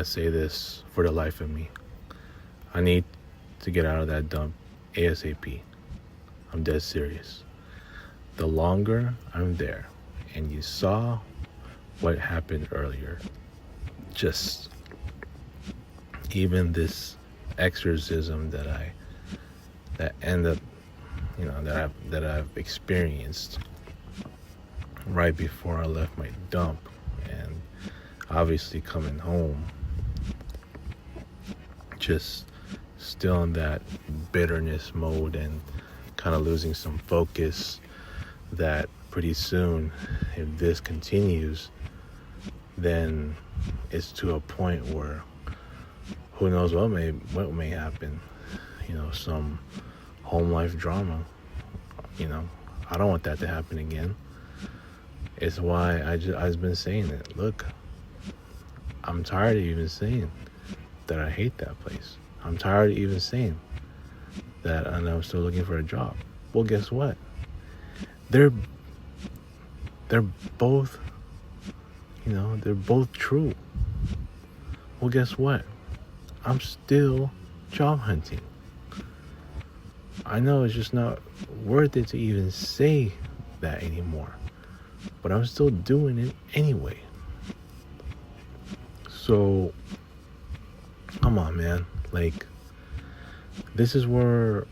to say this for the life of me. I need to get out of that dump ASAP. I'm dead serious. The longer I'm there, and you saw what happened earlier, just even this exorcism that I've experienced right before I left my dump, and obviously coming home, just still in that bitterness mode and kind of losing some focus, that pretty soon, if this continues, then it's to a point where who knows what may happen. Some home life drama. I don't want that to happen again. It's why I've been saying it. Look, I'm tired of even saying that I hate that place. I'm tired of even saying that I'm still looking for a job. Well, guess what? They're both, they're both true. Well, guess what? I'm still job hunting. I know it's just not worth it to even say that anymore, but I'm still doing it anyway. So, come on, man. Like, this is where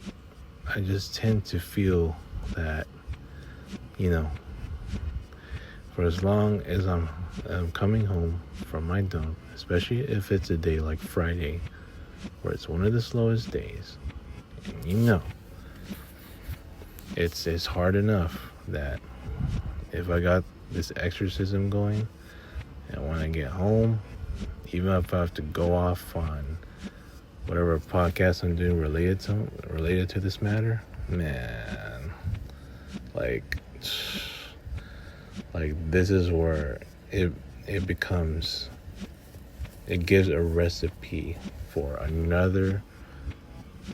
I just tend to feel that, for as long as I'm coming home from my dump, especially if it's a day like Friday, where it's one of the slowest days, and it's hard enough that if I got this exorcism going, and when I get home, even if I have to go off on whatever podcast I'm doing related to this matter, man, like this is where it gives a recipe for another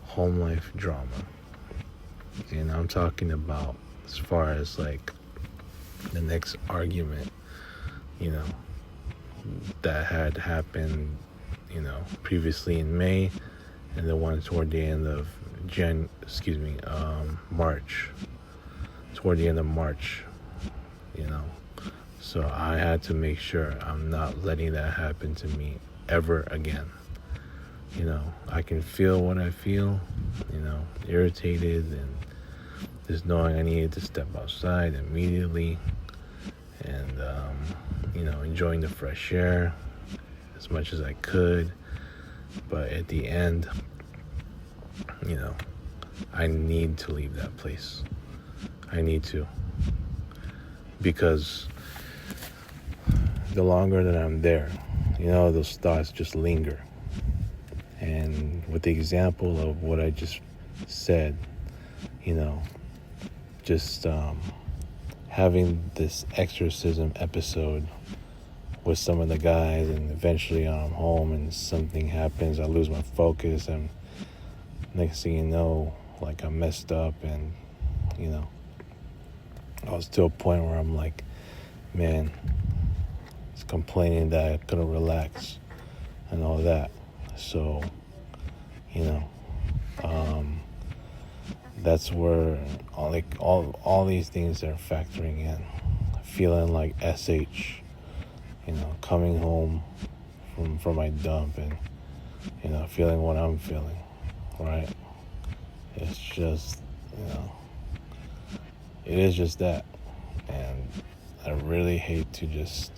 home life drama. And I'm talking about as far as like the next argument, that had happened, previously in May, and the one toward the end of March. Toward the end of March, So I had to make sure I'm not letting that happen to me ever again. I can feel what I feel, irritated, and just knowing I needed to step outside immediately, and enjoying the fresh air as much as I could. But at the end, I need to leave that place. I need to, because the longer that I'm there, those thoughts just linger. And with the example of what I just said, just having this exorcism episode with some of the guys, and eventually I'm home and something happens, I lose my focus, and next thing you know, like, I messed up, and I was to a point where I'm like, man, it's complaining that I couldn't relax and all that. So, that's where all these things are factoring in. Feeling like SH, coming home from my dump, and feeling what I'm feeling, right? It's just, it is just that. And I really hate to just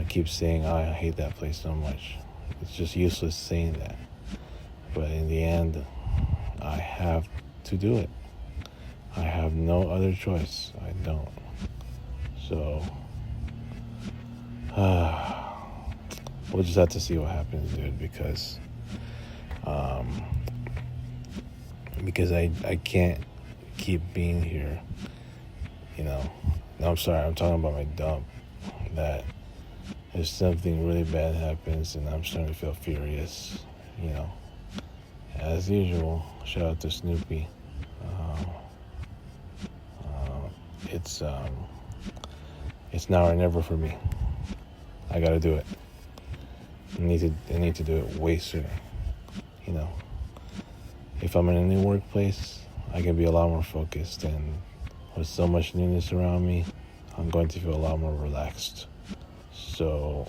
keep saying, I hate that place so much. It's just useless saying that. But in the end, I have to do it. I have no other choice. I don't. So, we'll just have to see what happens, dude, because I can't keep being here, No, I'm sorry, I'm talking about my dump, that if something really bad happens and I'm starting to feel furious, as usual, shout out to Snoopy. It's now or never for me. I gotta do it. I need to do it way sooner. You know, if I'm in a new workplace, I can be a lot more focused, and with so much newness around me, I'm going to feel a lot more relaxed. So,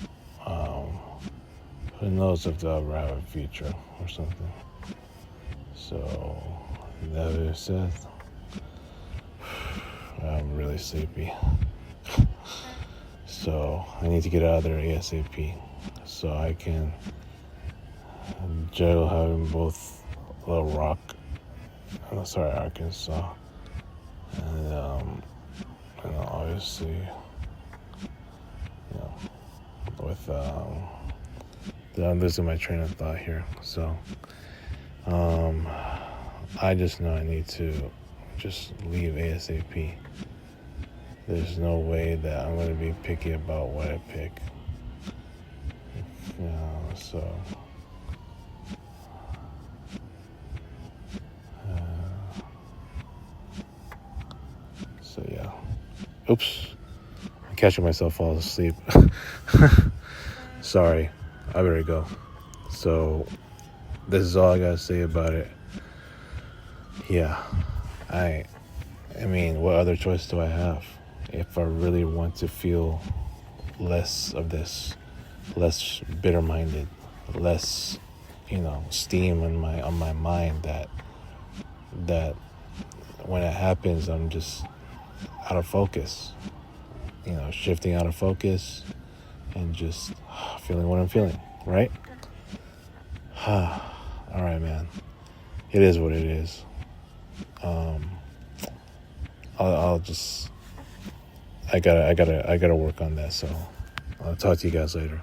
who knows if they'll ever have a future or something. So, that being said, I'm really sleepy. So, I need to get out of there ASAP so I can juggle having both Little Rock, Arkansas, and obviously, with I'm losing my train of thought here. So, I just know I need to just leave ASAP. There's no way that I'm going to be picky about what I pick. So. So yeah. Oops. I'm catching myself falling asleep. Sorry. I better go. So this is all I gotta say about it. Yeah. I mean, what other choice do I have? If I really want to feel less of this, less bitter-minded, less, steam on my mind that when it happens, I'm just out of focus, shifting out of focus and just feeling what I'm feeling, right? All right, man. It is what it is. I'll just, I gotta work on that. So I'll talk to you guys later.